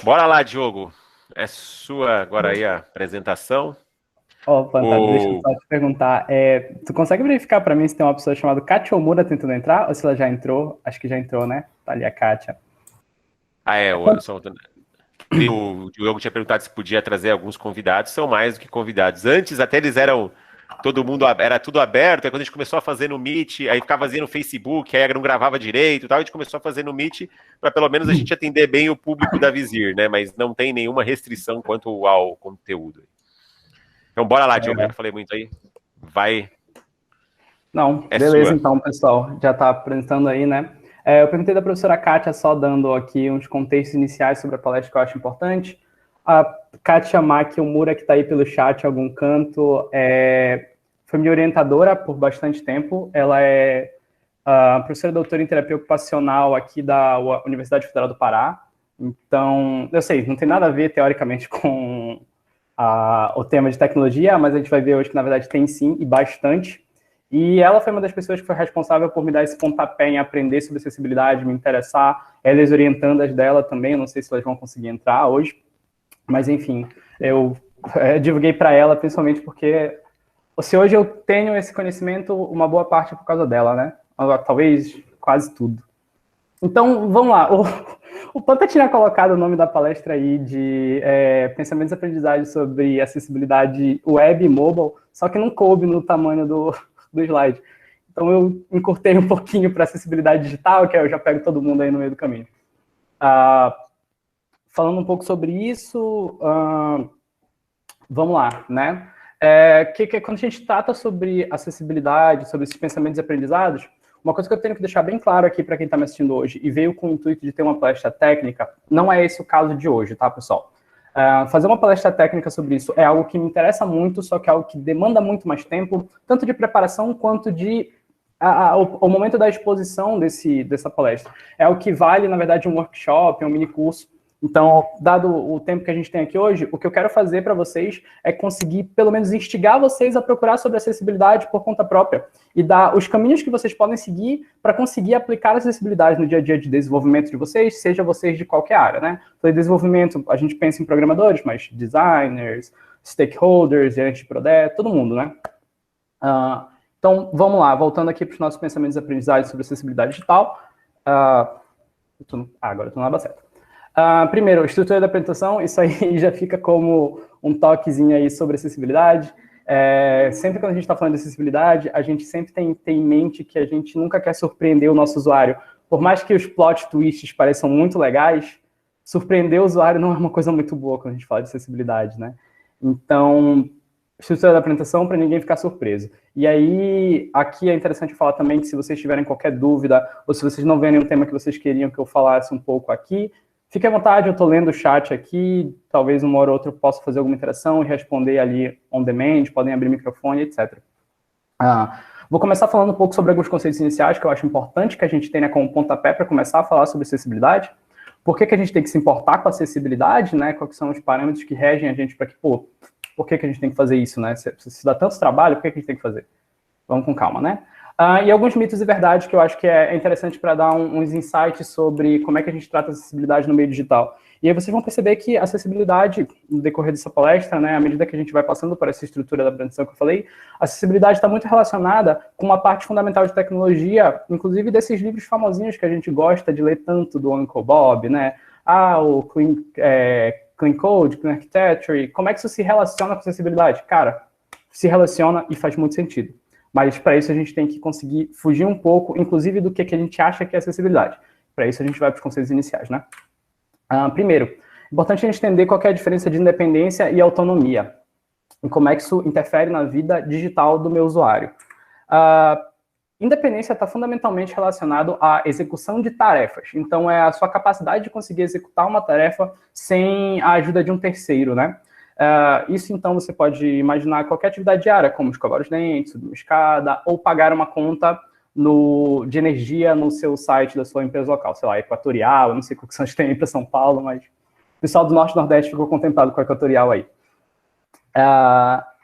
Bora lá, Diogo. É sua agora aí a apresentação. Ó, fantástico, deixa eu O... só te perguntar. Tu consegue verificar pra mim se tem uma pessoa chamada Kátia Omura tentando entrar? Ou se ela já entrou? Acho que já entrou, né? Tá ali a Kátia. Ah, é, É quando- o Diogo tinha perguntado se podia trazer alguns convidados, são mais do que convidados. Antes até eles eram, todo mundo, era tudo aberto, aí quando a gente começou a fazer no Meet, aí ficava fazendo no Facebook, aí não gravava direito e tal, a gente começou a fazer no Meet, para pelo menos a gente atender bem o público da Vizir, né? Mas não tem nenhuma restrição quanto ao conteúdo. Então bora lá, Diogo, já que eu falei muito aí. Vai, Não, é beleza sua. então, pessoal. Já tá apresentando aí, né? Eu perguntei da professora Kátia, só dando aqui uns contextos iniciais sobre a palestra que eu acho importante. A Kátia Maki Omura, que está aí pelo chat em algum canto, foi minha orientadora por bastante tempo. Ela é professora doutora em terapia ocupacional aqui da Universidade Federal do Pará. Então, eu sei, não tem nada a ver, teoricamente, com o tema de tecnologia, mas a gente vai ver hoje que, na verdade, tem sim, e bastante. E ela foi uma das pessoas que foi responsável por me dar esse pontapé em aprender sobre acessibilidade, me interessar, elas orientandas dela também, eu não sei se elas vão conseguir entrar hoje, mas enfim, eu divulguei para ela, principalmente porque se hoje eu tenho esse conhecimento, uma boa parte é por causa dela, né? Talvez quase tudo. Então, vamos lá. O Panta tinha colocado o nome da palestra aí de Pensamentos e Aprendizagem sobre Acessibilidade Web e Mobile, só que não coube no tamanho do slide. Então, eu encurtei um pouquinho para acessibilidade digital, que eu já pego todo mundo aí no meio do caminho. Falando um pouco sobre isso, vamos lá, né? Quando a gente trata sobre acessibilidade, sobre esses pensamentos e aprendizados, uma coisa que eu tenho que deixar bem claro aqui para quem está me assistindo hoje e veio com o intuito de ter uma palestra técnica, não é esse o caso de hoje, tá, pessoal? Fazer uma palestra técnica sobre isso é algo que me interessa muito, só que é algo que demanda muito mais tempo, tanto de preparação quanto de o momento da exposição dessa palestra. É o que vale, na verdade, um workshop, um mini curso. Então, dado o tempo que a gente tem aqui hoje, o que eu quero fazer para vocês é conseguir, pelo menos, instigar vocês a procurar sobre acessibilidade por conta própria e dar os caminhos que vocês podem seguir para conseguir aplicar a acessibilidade no dia a dia de desenvolvimento de vocês, seja vocês de qualquer área, né? Então, desenvolvimento, a gente pensa em programadores, mas designers, stakeholders, gerentes de projeto, todo mundo, né? Então, vamos lá, voltando aqui para os nossos pensamentos e aprendizagens sobre acessibilidade digital. Agora eu estou na aba certa. Primeiro, estrutura da apresentação, isso aí já fica como um toquezinho aí sobre acessibilidade. Sempre quando a gente está falando de acessibilidade, a gente sempre tem em mente que a gente nunca quer surpreender o nosso usuário. Por mais que os plot twists pareçam muito legais, surpreender o usuário não é uma coisa muito boa quando a gente fala de acessibilidade, né? Então, estrutura da apresentação para ninguém ficar surpreso. E aí, aqui é interessante falar também que se vocês tiverem qualquer dúvida, ou se vocês não verem um tema que vocês queriam que eu falasse um pouco aqui, fique à vontade, eu estou lendo o chat aqui, talvez uma hora ou outra eu possa fazer alguma interação e responder ali on demand, podem abrir o microfone, etc. Vou começar falando um pouco sobre alguns conceitos iniciais que eu acho importante que a gente tenha como pontapé para começar a falar sobre acessibilidade. Por que a gente tem que se importar com a acessibilidade, né? Quais são os parâmetros que regem a gente para que, por que a gente tem que fazer isso, né? Se dá tanto trabalho, por que a gente tem que fazer? Vamos com calma, né? E alguns mitos e verdades que eu acho que é interessante para dar uns insights sobre como é que a gente trata a acessibilidade no meio digital. E aí vocês vão perceber que a acessibilidade, no decorrer dessa palestra, né, à medida que a gente vai passando por essa estrutura da apresentação que eu falei, a acessibilidade está muito relacionada com uma parte fundamental de tecnologia, inclusive desses livros famosinhos que a gente gosta de ler tanto, do Uncle Bob, né? O Clean Code, Clean Architecture, como é que isso se relaciona com acessibilidade? Cara, se relaciona e faz muito sentido. Mas para isso a gente tem que conseguir fugir um pouco, inclusive, do que a gente acha que é acessibilidade. Para isso a gente vai para os conceitos iniciais, né? Primeiro, importante a gente entender qual é a diferença de independência e autonomia, e como é que isso interfere na vida digital do meu usuário. Independência está fundamentalmente relacionado à execução de tarefas. Então, é a sua capacidade de conseguir executar uma tarefa sem a ajuda de um terceiro, né? Isso, então, você pode imaginar qualquer atividade diária, como escovar os dentes, subir uma escada, ou pagar uma conta de energia no seu site da sua empresa local, sei lá, Equatorial, eu não sei qual que são as que tem para São Paulo, mas o pessoal do Norte e Nordeste ficou contemplado com a Equatorial aí.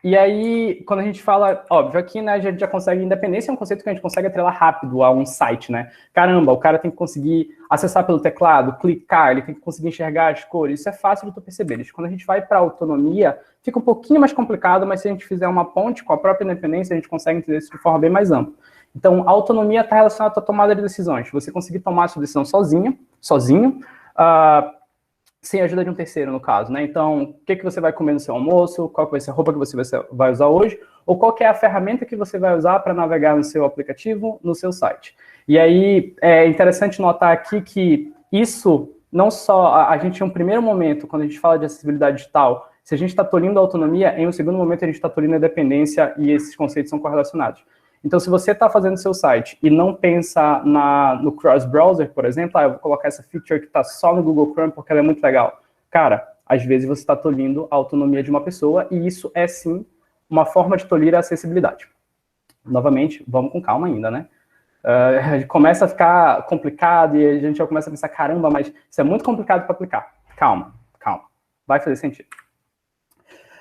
E aí, quando a gente fala, óbvio, aqui, né, a gente já consegue, independência é um conceito que a gente consegue atrelar rápido a um site, né? Caramba, o cara tem que conseguir acessar pelo teclado, clicar, ele tem que conseguir enxergar as cores, isso é fácil de tu perceber. Quando a gente vai para autonomia, fica um pouquinho mais complicado, mas se a gente fizer uma ponte com a própria independência, a gente consegue entender isso de forma bem mais ampla. Então, a autonomia está relacionada à tua tomada de decisões. Você conseguir tomar a sua decisão sozinho, sem a ajuda de um terceiro, no caso, né? Então, o que você vai comer no seu almoço, qual vai ser a roupa que você vai usar hoje, ou qual que é a ferramenta que você vai usar para navegar no seu aplicativo, no seu site. E aí, é interessante notar aqui que isso, não só, a gente, em um primeiro momento, quando a gente fala de acessibilidade digital, se a gente está tolhindo a autonomia, em um segundo momento a gente está tolhindo a dependência e esses conceitos são correlacionados. Então, se você está fazendo seu site e não pensa no cross-browser, por exemplo, eu vou colocar essa feature que está só no Google Chrome porque ela é muito legal. Cara, às vezes você está tolhindo a autonomia de uma pessoa e isso é, sim, uma forma de tolir a acessibilidade. Novamente, vamos com calma ainda, né? Começa a ficar complicado e a gente já começa a pensar, caramba, mas isso é muito complicado para aplicar. Calma, calma. Vai fazer sentido.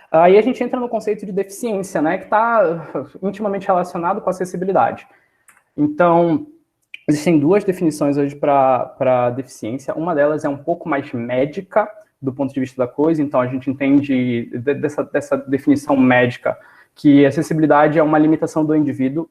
Aí a gente entra no conceito de deficiência, né, que está intimamente relacionado com a acessibilidade. Então, existem duas definições hoje para deficiência. Uma delas é um pouco mais médica, do ponto de vista da coisa. Então, a gente entende dessa definição médica que acessibilidade é uma limitação do indivíduo.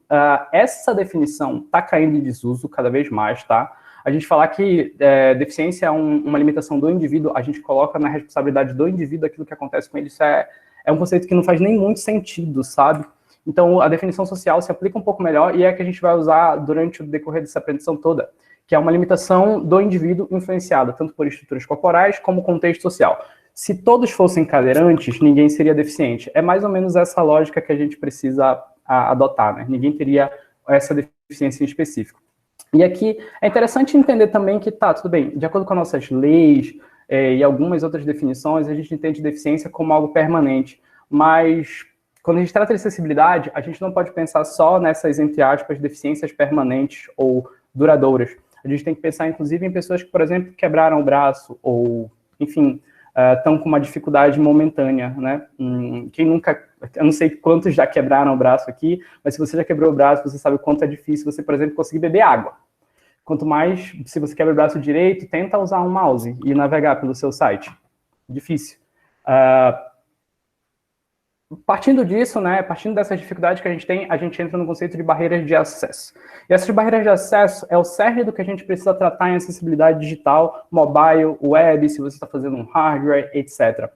Essa definição está caindo em desuso cada vez mais, tá? A gente falar que deficiência é uma limitação do indivíduo, a gente coloca na responsabilidade do indivíduo aquilo que acontece com ele, isso é um conceito que não faz nem muito sentido, sabe? Então, a definição social se aplica um pouco melhor e é a que a gente vai usar durante o decorrer dessa apresentação toda, que é uma limitação do indivíduo influenciada, tanto por estruturas corporais como contexto social. Se todos fossem cadeirantes, ninguém seria deficiente. É mais ou menos essa lógica que a gente precisa adotar, né? Ninguém teria essa deficiência em específico. E aqui é interessante entender também que, tudo bem, de acordo com as nossas leis e algumas outras definições, a gente entende deficiência como algo permanente. Mas, quando a gente trata de acessibilidade, a gente não pode pensar só nessas, entre aspas, deficiências permanentes ou duradouras. A gente tem que pensar, inclusive, em pessoas que, por exemplo, quebraram o braço ou, enfim, estão com uma dificuldade momentânea, né? Quem nunca... Eu não sei quantos já quebraram o braço aqui, mas se você já quebrou o braço, você sabe o quanto é difícil você, por exemplo, conseguir beber água. Quanto mais, se você quebra o braço direito, tenta usar um mouse e navegar pelo seu site. Difícil. Partindo disso, né, partindo dessas dificuldades que a gente entra no conceito de barreiras de acesso. E essas barreiras de acesso é o cerne do que a gente precisa tratar em acessibilidade digital, mobile, web, se você está fazendo um hardware, etc.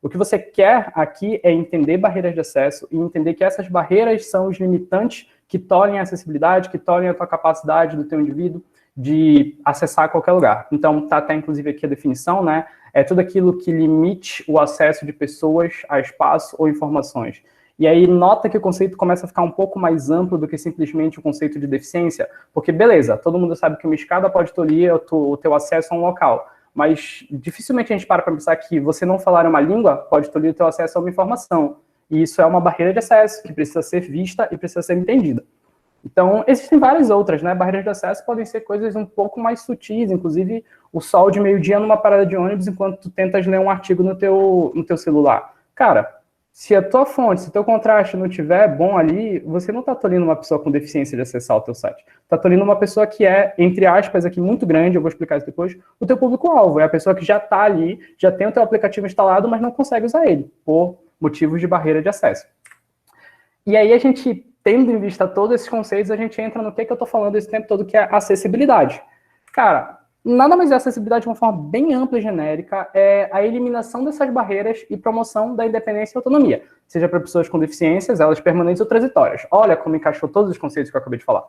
O que você quer aqui é entender barreiras de acesso e entender que essas barreiras são os limitantes que tornem a acessibilidade, que tornem a tua capacidade do teu indivíduo de acessar qualquer lugar. Então, tá até inclusive aqui a definição, né? É tudo aquilo que limite o acesso de pessoas a espaço ou informações. E aí, nota que o conceito começa a ficar um pouco mais amplo do que simplesmente o conceito de deficiência, porque, beleza, todo mundo sabe que uma escada pode tolir o teu acesso a um local, mas dificilmente a gente para pensar que você não falar uma língua pode tolir o teu acesso a uma informação. E isso é uma barreira de acesso que precisa ser vista e precisa ser entendida. Então, existem várias outras, né? Barreiras de acesso podem ser coisas um pouco mais sutis, inclusive o sol de meio-dia numa parada de ônibus enquanto tu tentas ler um artigo no teu celular. Cara, se a tua fonte, se o teu contraste não estiver bom ali, você não está tolhindo uma pessoa com deficiência de acessar o teu site. Está tolhindo uma pessoa que é, entre aspas, aqui muito grande, eu vou explicar isso depois, o teu público-alvo. É a pessoa que já está ali, já tem o teu aplicativo instalado, mas não consegue usar ele, por motivos de barreira de acesso. E aí a gente, tendo em vista todos esses conceitos, a gente entra no que eu estou falando esse tempo todo, que é acessibilidade. Cara, nada mais é acessibilidade de uma forma bem ampla e genérica, é a eliminação dessas barreiras e promoção da independência e autonomia, seja para pessoas com deficiências, elas permanentes ou transitórias. Olha como encaixou todos os conceitos que eu acabei de falar.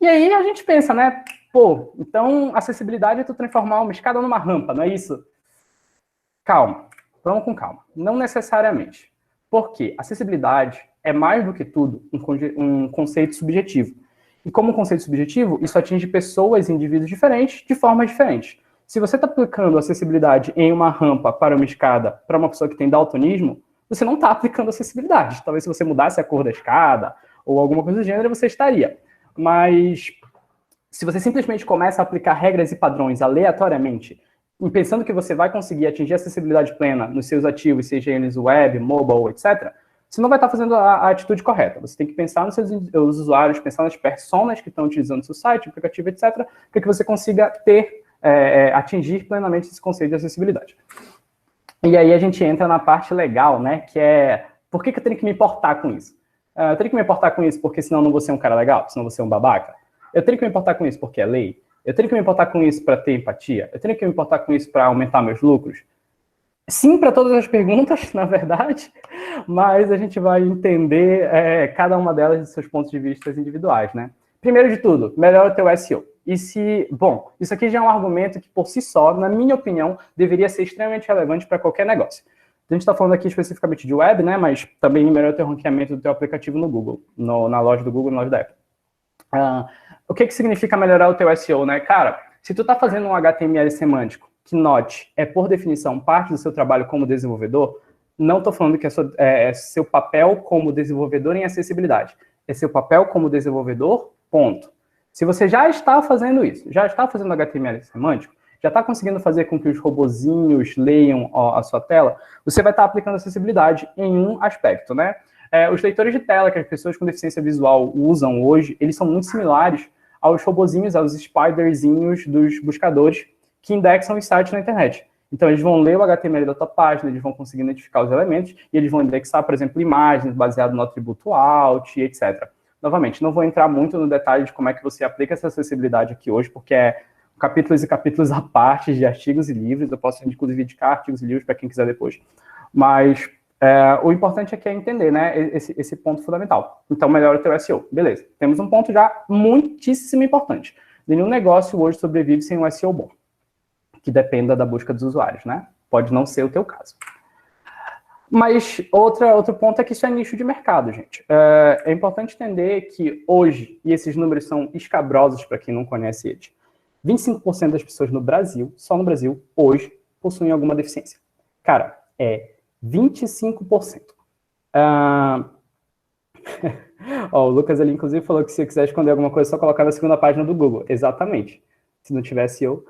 E aí a gente pensa, né, pô, então acessibilidade é tu transformar uma escada numa rampa, não é isso? Calma, vamos com calma. Não necessariamente. Por quê? Acessibilidade é mais do que tudo um conceito subjetivo. E como um conceito subjetivo, isso atinge pessoas e indivíduos diferentes de formas diferentes. Se você está aplicando acessibilidade em uma rampa para uma escada para uma pessoa que tem daltonismo, você não está aplicando acessibilidade. Talvez se você mudasse a cor da escada ou alguma coisa do gênero, você estaria. Mas se você simplesmente começa a aplicar regras e padrões aleatoriamente, pensando que você vai conseguir atingir acessibilidade plena nos seus ativos, seja eles web, mobile, etc., você não vai estar fazendo a atitude correta. Você tem que pensar nos seus usuários, pensar nas personas que estão utilizando o seu site, aplicativo, etc., para que você consiga atingir plenamente esse conceito de acessibilidade. E aí a gente entra na parte legal, né, que é, por que eu tenho que me importar com isso? Eu tenho que me importar com isso porque senão eu não vou ser um cara legal, senão eu vou ser um babaca? Eu tenho que me importar com isso porque é lei? Eu tenho que me importar com isso para ter empatia? Eu tenho que me importar com isso para aumentar meus lucros? Sim, para todas as perguntas, na verdade, mas a gente vai entender cada uma delas de seus pontos de vista individuais, né? Primeiro de tudo, melhora o teu SEO. Bom, isso aqui já é um argumento que, por si só, na minha opinião, deveria ser extremamente relevante para qualquer negócio. A gente está falando aqui especificamente de web, né? Mas também melhora o teu ranqueamento do teu aplicativo no Google, na loja do Google, na loja da Apple. O que significa melhorar o teu SEO, né? Cara, se tu está fazendo um HTML semântico, que note, é por definição parte do seu trabalho como desenvolvedor, não estou falando que é seu papel como desenvolvedor em acessibilidade. É seu papel como desenvolvedor, ponto. Se você já está fazendo isso, já está fazendo HTML semântico, já está conseguindo fazer com que os robozinhos leiam a sua tela, você vai estar aplicando acessibilidade em um aspecto, né? Os leitores de tela que as pessoas com deficiência visual usam hoje, eles são muito similares aos robozinhos, aos spiderzinhos dos buscadores que indexam os sites na internet. Então, eles vão ler o HTML da tua página, eles vão conseguir identificar os elementos, e eles vão indexar, por exemplo, imagens baseado no atributo alt, etc. Novamente, não vou entrar muito no detalhe de como é que você aplica essa acessibilidade aqui hoje, porque é capítulos e capítulos à parte de artigos e livros. Eu posso, inclusive, indicar artigos e livros para quem quiser depois. Mas o importante aqui é entender, né, esse ponto fundamental. Então, melhora o teu SEO. Beleza. Temos um ponto já muitíssimo importante. Nenhum negócio hoje sobrevive sem um SEO bom, que dependa da busca dos usuários, né? Pode não ser o teu caso. Mas outro ponto é que isso é nicho de mercado, gente. É importante entender que hoje, e esses números são escabrosos para quem não conhece eles, 25% das pessoas no Brasil, só no Brasil, hoje, possuem alguma deficiência. Cara, é 25%. O Lucas ali, inclusive, falou que se quiser esconder alguma coisa, só colocar na segunda página do Google. Exatamente. Se não tivesse eu.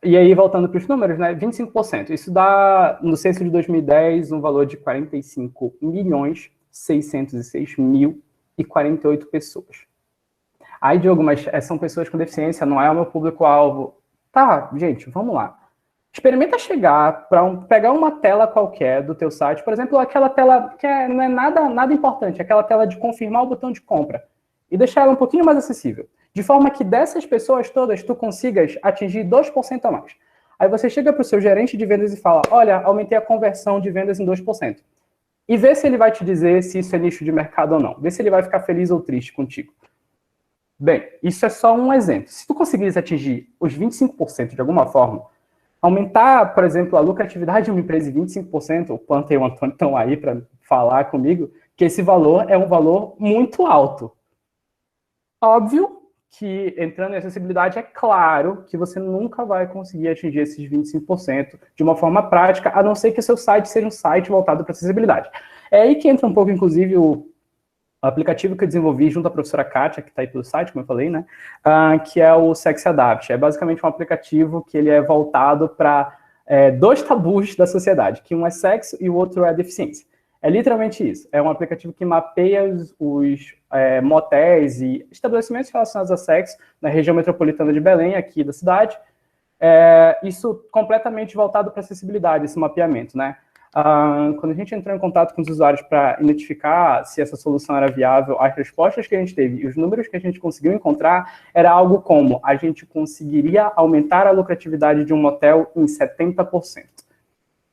E aí, voltando para os números, né, 25%. Isso dá, no censo de 2010, um valor de 45.606.048 pessoas. Aí, Diogo, mas são pessoas com deficiência, não é o meu público-alvo. Tá, gente, vamos lá. Experimenta chegar para pegar uma tela qualquer do teu site, por exemplo, aquela tela que não é nada importante, aquela tela de confirmar o botão de compra, e deixar ela um pouquinho mais acessível. De forma que dessas pessoas todas, tu consigas atingir 2% a mais. Aí você chega para o seu gerente de vendas e fala, olha, aumentei a conversão de vendas em 2%. E vê se ele vai te dizer se isso é nicho de mercado ou não. Vê se ele vai ficar feliz ou triste contigo. Bem, isso é só um exemplo. Se tu conseguires atingir os 25% de alguma forma, aumentar, por exemplo, a lucratividade de uma empresa em 25%, o Panta e o Antônio estão aí para falar comigo, que esse valor é um valor muito alto. Óbvio que, entrando em acessibilidade, é claro que você nunca vai conseguir atingir esses 25% de uma forma prática, a não ser que o seu site seja um site voltado para acessibilidade. É aí que entra um pouco, inclusive, o aplicativo que eu desenvolvi junto à professora Kátia, que está aí pelo site, como eu falei, né? Que é o Sexy Adapt. É basicamente um aplicativo que ele é voltado para dois tabus da sociedade, que um é sexo e o outro é deficiência. É literalmente isso. É um aplicativo que mapeia os motéis e estabelecimentos relacionados a sexo na região metropolitana de Belém, aqui da cidade. Isso completamente voltado para acessibilidade, esse mapeamento, né? Quando a gente entrou em contato com os usuários para identificar se essa solução era viável, as respostas que a gente teve e os números que a gente conseguiu encontrar era algo como a gente conseguiria aumentar a lucratividade de um motel em 70%.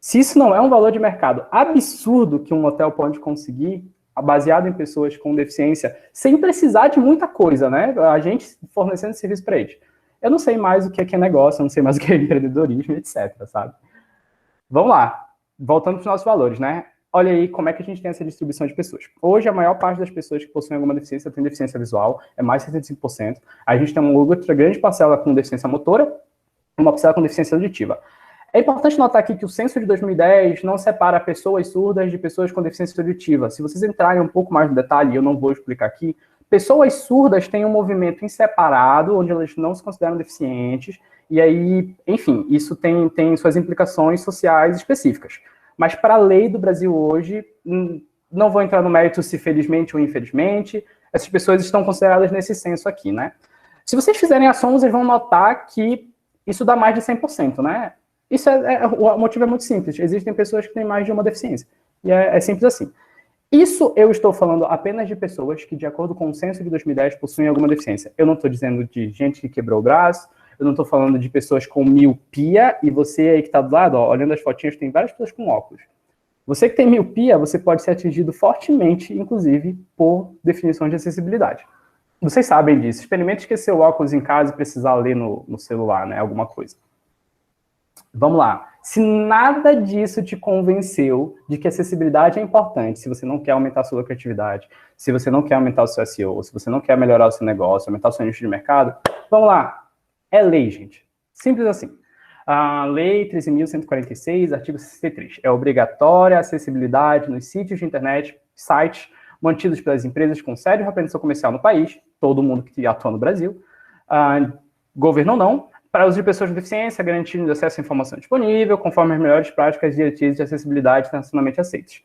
Se isso não é um valor de mercado absurdo que um motel pode conseguir, baseado em pessoas com deficiência, sem precisar de muita coisa, né? A gente fornecendo serviço para eles. Eu não sei mais o que é negócio, eu não sei mais o que é empreendedorismo, etc, sabe? Vamos lá. Voltando para os nossos valores, né? Olha aí como é que a gente tem essa distribuição de pessoas. Hoje, a maior parte das pessoas que possuem alguma deficiência tem deficiência visual, é mais de 75%. A gente tem uma outra grande parcela com deficiência motora, uma parcela com deficiência auditiva. É importante notar aqui que o censo de 2010 não separa pessoas surdas de pessoas com deficiência auditiva. Se vocês entrarem um pouco mais no detalhe, eu não vou explicar aqui, pessoas surdas têm um movimento em separado, onde elas não se consideram deficientes, e aí, enfim, isso tem suas implicações sociais específicas. Mas para a lei do Brasil hoje, não vou entrar no mérito se felizmente ou infelizmente, essas pessoas estão consideradas nesse senso aqui, né? Se vocês fizerem a soma, vocês vão notar que isso dá mais de 100%, né? O motivo é muito simples. Existem pessoas que têm mais de uma deficiência. E é simples assim. Isso eu estou falando apenas de pessoas que, de acordo com o censo de 2010, possuem alguma deficiência. Eu não estou dizendo de gente que quebrou o braço, eu não estou falando de pessoas com miopia, e você aí que está do lado, ó, olhando as fotinhas, tem várias pessoas com óculos. Você que tem miopia, você pode ser atingido fortemente, inclusive, por definições de acessibilidade. Vocês sabem disso. Experimente esquecer o óculos em casa e precisar ler no celular, né? Alguma coisa. Vamos lá. Se nada disso te convenceu de que acessibilidade é importante, se você não quer aumentar a sua criatividade, se você não quer aumentar o seu SEO, se você não quer melhorar o seu negócio, aumentar o seu nicho de mercado, vamos lá. É lei, gente. Simples assim. A Lei 13.146, artigo 63. É obrigatória a acessibilidade nos sítios de internet, sites mantidos pelas empresas com sede de representação comercial no país, todo mundo que atua no Brasil, governo ou não, para uso de pessoas com deficiência, garantindo acesso à informação disponível, conforme as melhores práticas e diretrizes de acessibilidade internacionalmente aceitas.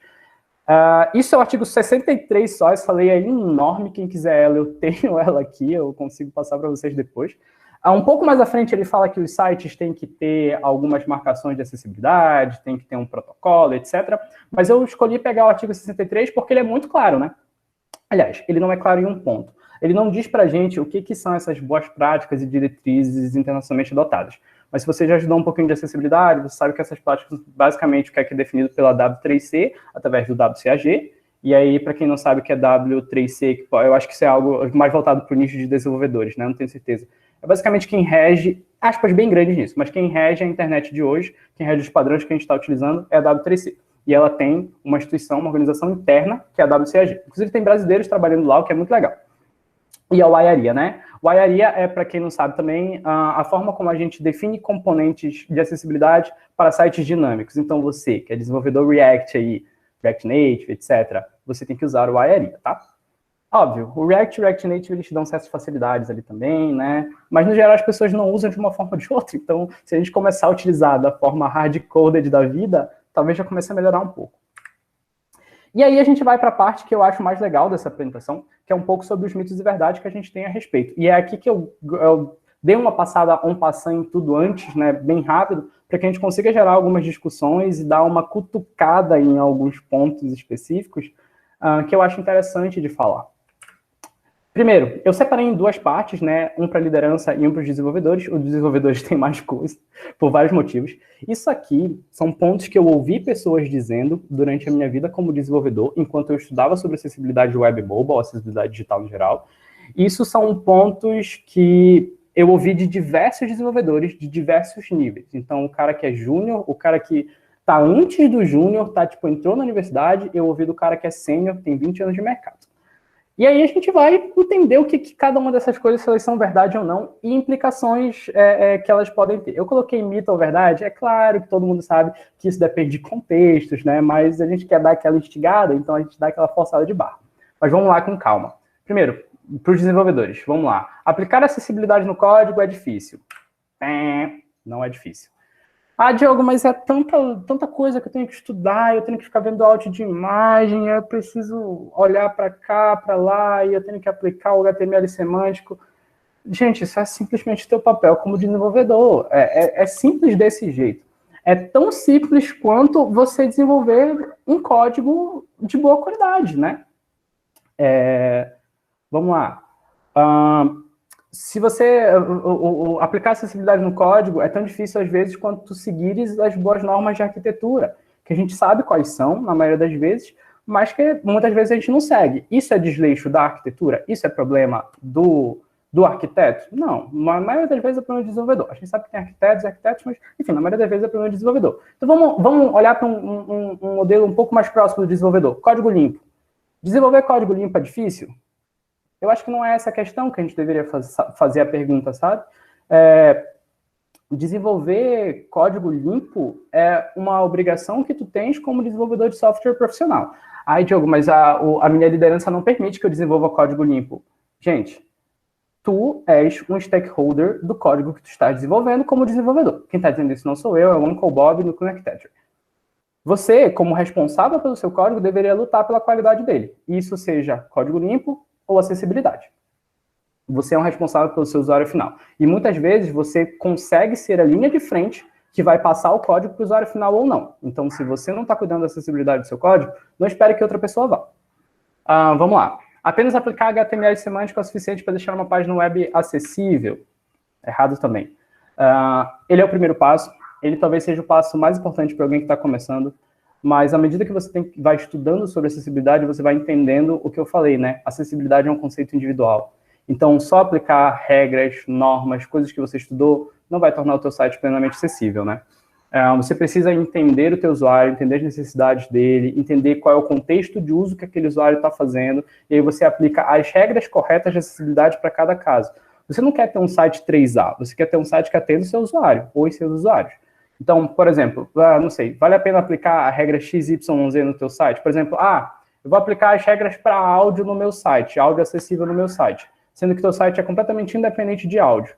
Isso é o artigo 63 só, essa lei é enorme, quem quiser ela, eu tenho ela aqui, eu consigo passar para vocês depois. Um pouco mais à frente ele fala que os sites têm que ter algumas marcações de acessibilidade, tem que ter um protocolo, etc. Mas eu escolhi pegar o artigo 63 porque ele é muito claro, né? Aliás, ele não é claro em um ponto. Ele não diz pra gente o que são essas boas práticas e diretrizes internacionalmente adotadas. Mas se você já estudou um pouquinho de acessibilidade, você sabe que essas práticas, basicamente, o que é definido pela W3C, através do WCAG. E aí, para quem não sabe o que é W3C, eu acho que isso é algo mais voltado para o nicho de desenvolvedores, né? Não tenho certeza. É basicamente quem rege, aspas bem grandes nisso, mas quem rege a internet de hoje, quem rege os padrões que a gente está utilizando é a W3C. E ela tem uma instituição, uma organização interna, que é a WCAG. Inclusive, tem brasileiros trabalhando lá, o que é muito legal. E a WIARIA, né? WIARIA é, para quem não sabe também, a forma como a gente define componentes de acessibilidade para sites dinâmicos. Então, você, que é desenvolvedor React aí, React Native, etc., você tem que usar o WIARIA, tá? Óbvio, o React e o React Native, eles te dão certas facilidades ali também, né? Mas, no geral, as pessoas não usam de uma forma ou de outra. Então, se a gente começar a utilizar da forma hard-coded da vida, talvez já comece a melhorar um pouco. E aí a gente vai para a parte que eu acho mais legal dessa apresentação, que é um pouco sobre os mitos e verdades que a gente tem a respeito. E é aqui que eu dei uma passada en passant em tudo antes, né, bem rápido, para que a gente consiga gerar algumas discussões e dar uma cutucada em alguns pontos específicos que eu acho interessante de falar. Primeiro, eu separei em duas partes, né? Um para liderança e um para os desenvolvedores. Os desenvolvedores têm mais coisa, por vários motivos. Isso aqui são pontos que eu ouvi pessoas dizendo durante a minha vida como desenvolvedor, enquanto eu estudava sobre acessibilidade web mobile, acessibilidade digital em geral. Isso são pontos que eu ouvi de diversos desenvolvedores de diversos níveis. Então, o cara que é júnior, o cara que está antes do júnior, entrou na universidade, eu ouvi do cara que é sênior, tem 20 anos de mercado. E aí a gente vai entender o que cada uma dessas coisas, se elas são verdade ou não, e implicações que elas podem ter. Eu coloquei mito ou verdade, é claro que todo mundo sabe que isso depende de contextos, né? Mas a gente quer dar aquela instigada, então a gente dá aquela forçada de barra. Mas vamos lá com calma. Primeiro, para os desenvolvedores, vamos lá. Aplicar acessibilidade no código é difícil. Não é difícil. Ah, Diogo, mas é tanta coisa que eu tenho que estudar, eu tenho que ficar vendo áudio de imagem, eu preciso olhar para cá, para lá, e eu tenho que aplicar o HTML semântico. Gente, isso é simplesmente o teu papel como desenvolvedor. É simples desse jeito. É tão simples quanto você desenvolver um código de boa qualidade, né? Vamos lá. Se você aplicar acessibilidade no código é tão difícil às vezes quanto tu seguires as boas normas de arquitetura, que a gente sabe quais são, na maioria das vezes, mas que muitas vezes a gente não segue. Isso é desleixo da arquitetura? Isso é problema do arquiteto? Não, na maioria das vezes é problema do desenvolvedor. A gente sabe que tem arquitetos, mas, enfim, na maioria das vezes é problema do desenvolvedor. Então vamos olhar para um modelo um pouco mais próximo do desenvolvedor. Código limpo. Desenvolver código limpo é difícil? Eu acho que não é essa a questão que a gente deveria fazer a pergunta, sabe? Desenvolver código limpo é uma obrigação que tu tens como desenvolvedor de software profissional. Ai, Diogo, mas a minha liderança não permite que eu desenvolva código limpo. Gente, tu és um stakeholder do código que tu estás desenvolvendo como desenvolvedor. Quem está dizendo isso não sou eu, é o Uncle Bob no Connectedge. Você, como responsável pelo seu código, deveria lutar pela qualidade dele. Isso seja código limpo ou acessibilidade. Você é um responsável pelo seu usuário final. E muitas vezes você consegue ser a linha de frente que vai passar o código para o usuário final ou não. Então, se você não está cuidando da acessibilidade do seu código, não espere que outra pessoa vá. Vamos lá. Apenas aplicar HTML semântico é o suficiente para deixar uma página web acessível. Errado também. Ele é o primeiro passo. Ele talvez seja o passo mais importante para alguém que está começando. Mas à medida que você vai estudando sobre acessibilidade, você vai entendendo o que eu falei, né? Acessibilidade é um conceito individual. Então, só aplicar regras, normas, coisas que você estudou, não vai tornar o teu site plenamente acessível, né? Você precisa entender o teu usuário, entender as necessidades dele, entender qual é o contexto de uso que aquele usuário está fazendo, e aí você aplica as regras corretas de acessibilidade para cada caso. Você não quer ter um site 3A, você quer ter um site que atenda o seu usuário, ou os seus usuários. Então, por exemplo, não sei, vale a pena aplicar a regra XYZ no teu site? Por exemplo, eu vou aplicar as regras para áudio no meu site, áudio acessível no meu site, sendo que o teu site é completamente independente de áudio.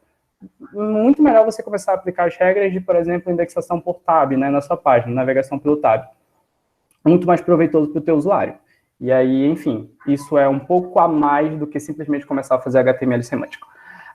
Muito melhor você começar a aplicar as regras de, por exemplo, indexação por tab, né, na sua página, navegação pelo tab. Muito mais proveitoso para o teu usuário. E aí, enfim, isso é um pouco a mais do que simplesmente começar a fazer HTML semântico.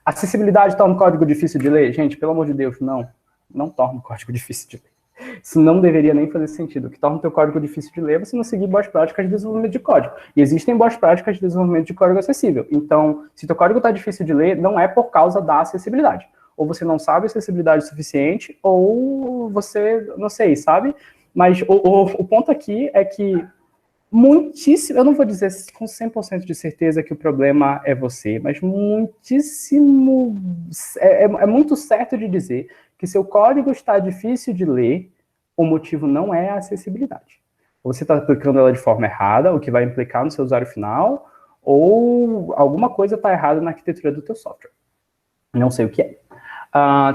Acessibilidade torna o código difícil de ler? Gente, pelo amor de Deus, não torna o código difícil de ler. Isso não deveria nem fazer sentido. O que torna o teu código difícil de ler é você não seguir boas práticas de desenvolvimento de código. E existem boas práticas de desenvolvimento de código acessível. Então, se teu código está difícil de ler, não é por causa da acessibilidade. Ou você não sabe acessibilidade suficiente, ou você, não sei, sabe? Mas o ponto aqui é que muitíssimo, eu não vou dizer com 100% de certeza que o problema é você, mas muitíssimo, é muito certo de dizer que seu código está difícil de ler, o motivo não é a acessibilidade. Você está aplicando ela de forma errada, o que vai implicar no seu usuário final, ou alguma coisa está errada na arquitetura do teu software. Não sei o que é.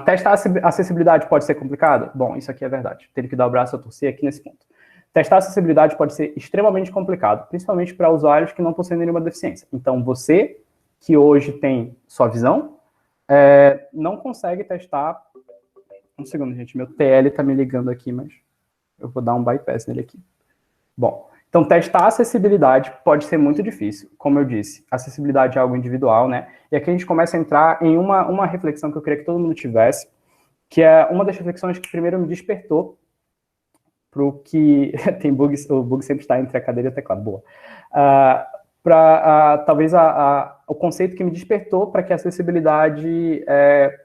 Testar a acessibilidade pode ser complicado? Bom, isso aqui é verdade. Tenho que dar o braço a torcer aqui nesse ponto. Testar a acessibilidade pode ser extremamente complicado, principalmente para usuários que não possuem nenhuma deficiência. Então, você, que hoje tem sua visão, não consegue testar... Um segundo, gente. Meu TL está me ligando aqui, mas eu vou dar um bypass nele aqui. Bom, então testar a acessibilidade pode ser muito difícil. Como eu disse, acessibilidade é algo individual, né? E aqui a gente começa a entrar em uma reflexão que eu queria que todo mundo tivesse, que é uma das reflexões que primeiro me despertou para o que... tem bugs, o bug sempre está entre a cadeira e o teclado, boa. Para talvez o conceito que me despertou para que a acessibilidade,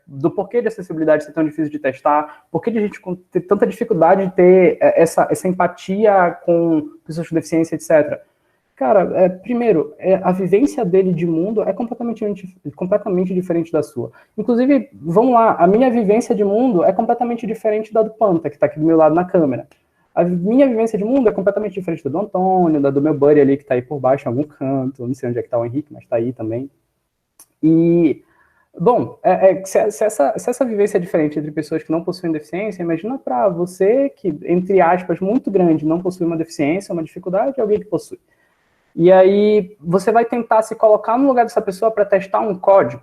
do porquê de acessibilidade ser tão difícil de testar, porquê de a gente ter tanta dificuldade de ter essa empatia com pessoas com deficiência, etc. Cara, primeiro, a vivência dele de mundo é completamente diferente da sua. Inclusive, vamos lá, a minha vivência de mundo é completamente diferente da do Panta, que está aqui do meu lado na câmera. A minha vivência de mundo é completamente diferente da do Antônio, da do meu buddy ali, que tá aí por baixo em algum canto, não sei onde é que tá o Henrique, mas tá aí também. E, bom, se essa vivência é diferente entre pessoas que não possuem deficiência, imagina para você que, entre aspas, muito grande, não possui uma deficiência, uma dificuldade, e alguém que possui. E aí, você vai tentar se colocar no lugar dessa pessoa para testar um código.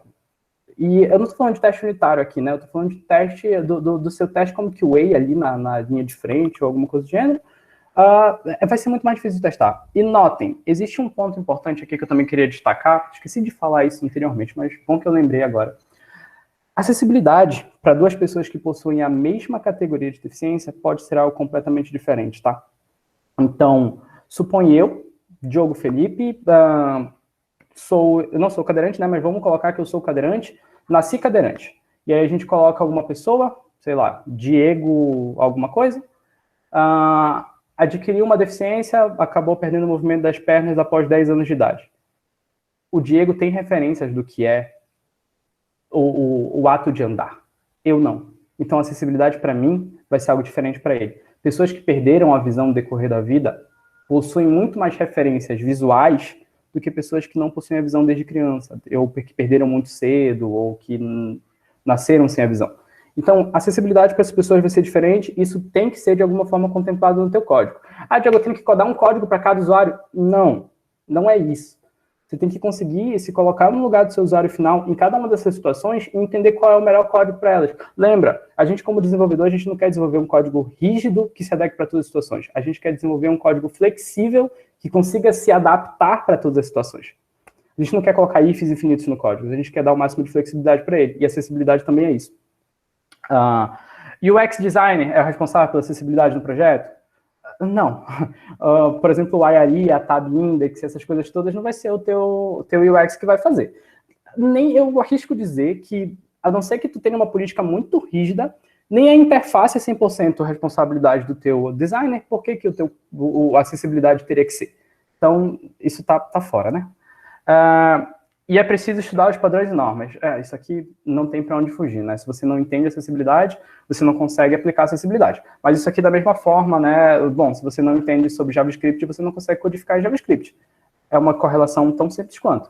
E eu não estou falando de teste unitário aqui, né? Eu estou falando de teste, do seu teste como QA ali na linha de frente ou alguma coisa do gênero. Vai ser muito mais difícil de testar. E notem, existe um ponto importante aqui que eu também queria destacar. Esqueci de falar isso anteriormente, mas bom que eu lembrei agora. Acessibilidade para duas pessoas que possuem a mesma categoria de deficiência pode ser algo completamente diferente, tá? Então, suponho eu, Diogo Felipe, eu não sou cadeirante, né? Mas vamos colocar que eu sou cadeirante, nasci cadeirante. E aí a gente coloca alguma pessoa, sei lá, Diego alguma coisa, adquiriu uma deficiência, acabou perdendo o movimento das pernas após 10 anos de idade. O Diego tem referências do que é o ato de andar. Eu não. Então, a acessibilidade, para mim, vai ser algo diferente para ele. Pessoas que perderam a visão no decorrer da vida possuem muito mais referências visuais do que pessoas que não possuem a visão desde criança, ou que perderam muito cedo, ou que nasceram sem a visão. Então, a acessibilidade para essas pessoas vai ser diferente, isso tem que ser de alguma forma contemplado no teu código. Diego, eu tenho que codar um código para cada usuário? Não, não é isso. Você tem que conseguir se colocar no lugar do seu usuário final em cada uma dessas situações e entender qual é o melhor código para elas. Lembra, a gente como desenvolvedor, a gente não quer desenvolver um código rígido que se adeque para todas as situações. A gente quer desenvolver um código flexível que consiga se adaptar para todas as situações. A gente não quer colocar ifs infinitos no código, a gente quer dar o máximo de flexibilidade para ele. E acessibilidade também é isso. UX Designer é o responsável pela acessibilidade no projeto? Não. Por exemplo, o IRI, a Tab Index, essas coisas todas, não vai ser o teu UX que vai fazer. Nem eu arrisco dizer que, a não ser que tu tenha uma política muito rígida, nem a interface é 100% responsabilidade do teu designer, por que a acessibilidade teria que ser? Então, isso tá fora, né? E é preciso estudar os padrões e normas. Isso aqui não tem para onde fugir, né? Se você não entende acessibilidade, você não consegue aplicar acessibilidade. Mas isso aqui da mesma forma, né? Bom, se você não entende sobre JavaScript, você não consegue codificar em JavaScript. É uma correlação tão simples quanto.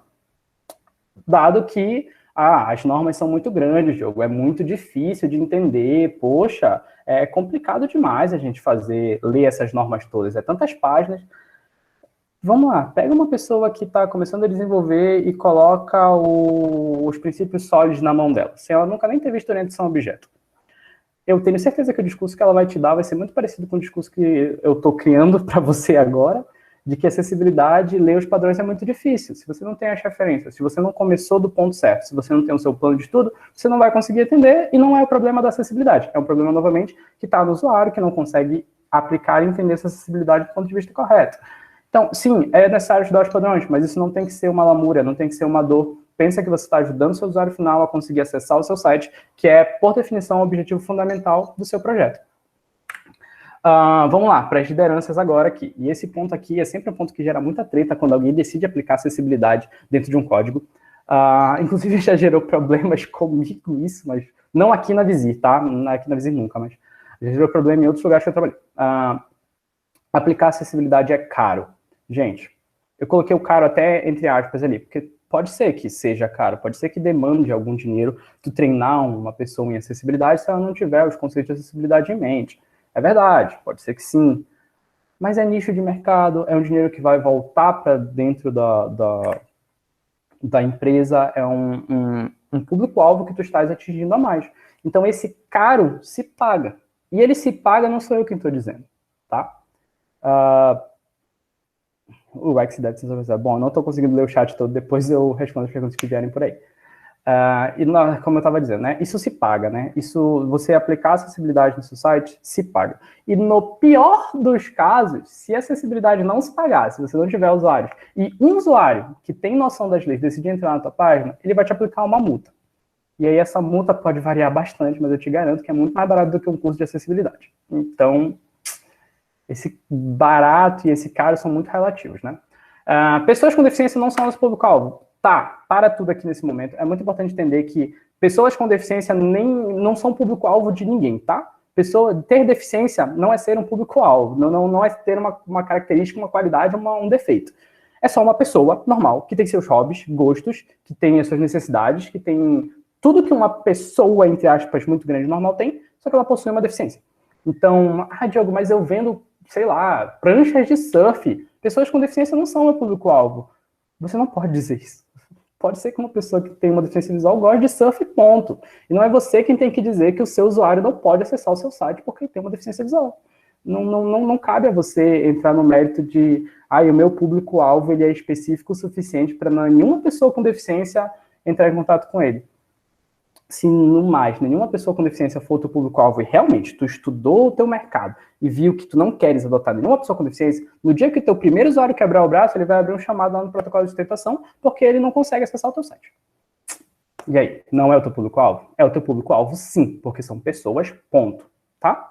Dado que as normas são muito grandes, jogo, é muito difícil de entender, poxa, é complicado demais a gente ler essas normas todas, é tantas páginas. Vamos lá, pega uma pessoa que está começando a desenvolver e coloca os princípios sólidos na mão dela, sem ela nunca nem ter visto orientação a objeto. Eu tenho certeza que o discurso que ela vai te dar vai ser muito parecido com o discurso que eu estou criando para você agora, de que acessibilidade, ler os padrões é muito difícil. Se você não tem as referências, se você não começou do ponto certo, se você não tem o seu plano de estudo, você não vai conseguir entender e não é o problema da acessibilidade. É um problema, novamente, que está no usuário, que não consegue aplicar e entender essa acessibilidade do ponto de vista correto. Então, sim, é necessário estudar os padrões, mas isso não tem que ser uma lamúria, não tem que ser uma dor. Pensa que você está ajudando o seu usuário final a conseguir acessar o seu site, que é, por definição, o objetivo fundamental do seu projeto. Vamos lá, para as lideranças agora aqui. E esse ponto aqui é sempre um ponto que gera muita treta quando alguém decide aplicar acessibilidade dentro de um código. Inclusive, já gerou problemas comigo isso, mas não aqui na Visir, tá? Aqui na Visir nunca, mas já gerou problema em outros lugares que eu trabalhei. Aplicar acessibilidade é caro. Gente, eu coloquei o caro até entre aspas ali, porque pode ser que seja caro, pode ser que demande algum dinheiro tu treinar uma pessoa em acessibilidade se ela não tiver os conceitos de acessibilidade em mente. É verdade, pode ser que sim. Mas é nicho de mercado, é um dinheiro que vai voltar para dentro da empresa, é um público-alvo que tu estás atingindo a mais. Então esse caro se paga. E ele se paga, não sou eu quem estou dizendo, tá? O Rex deve ser pensar, bom, eu não estou conseguindo ler o chat todo, depois eu respondo as perguntas que vierem por aí. Como eu estava dizendo, né, isso se paga, né? Isso, você aplicar acessibilidade no seu site, se paga. E no pior dos casos, se a acessibilidade não se pagar, se você não tiver usuários, e um usuário que tem noção das leis decidir entrar na tua página, ele vai te aplicar uma multa. E aí essa multa pode variar bastante, mas eu te garanto que é muito mais barato do que um curso de acessibilidade. Então, esse barato e esse caro são muito relativos, né? Pessoas com deficiência não são nosso público-alvo. Tá, para tudo aqui nesse momento. É muito importante entender que pessoas com deficiência não são público-alvo de ninguém, tá? Ter deficiência não é ser um público-alvo, não é ter uma característica, uma qualidade, um defeito. É só uma pessoa normal, que tem seus hobbies, gostos, que tem as suas necessidades, que tem tudo que uma pessoa, entre aspas, muito grande normal tem, só que ela possui uma deficiência. Então, Diogo, mas eu vendo, sei lá, pranchas de surf. Pessoas com deficiência não são meu público-alvo. Você não pode dizer isso. Pode ser que uma pessoa que tem uma deficiência visual goste de surf, ponto. E não é você quem tem que dizer que o seu usuário não pode acessar o seu site porque ele tem uma deficiência visual. Não cabe a você entrar no mérito de o meu público-alvo ele é específico o suficiente para nenhuma pessoa com deficiência entrar em contato com ele. Se não mais nenhuma pessoa com deficiência for o teu público-alvo e realmente tu estudou o teu mercado e viu que tu não queres adotar nenhuma pessoa com deficiência, no dia que o teu primeiro usuário quebrar o braço, ele vai abrir um chamado lá no protocolo de sustentação porque ele não consegue acessar o teu site. E aí, não é o teu público-alvo? É o teu público-alvo sim, porque são pessoas, ponto, tá?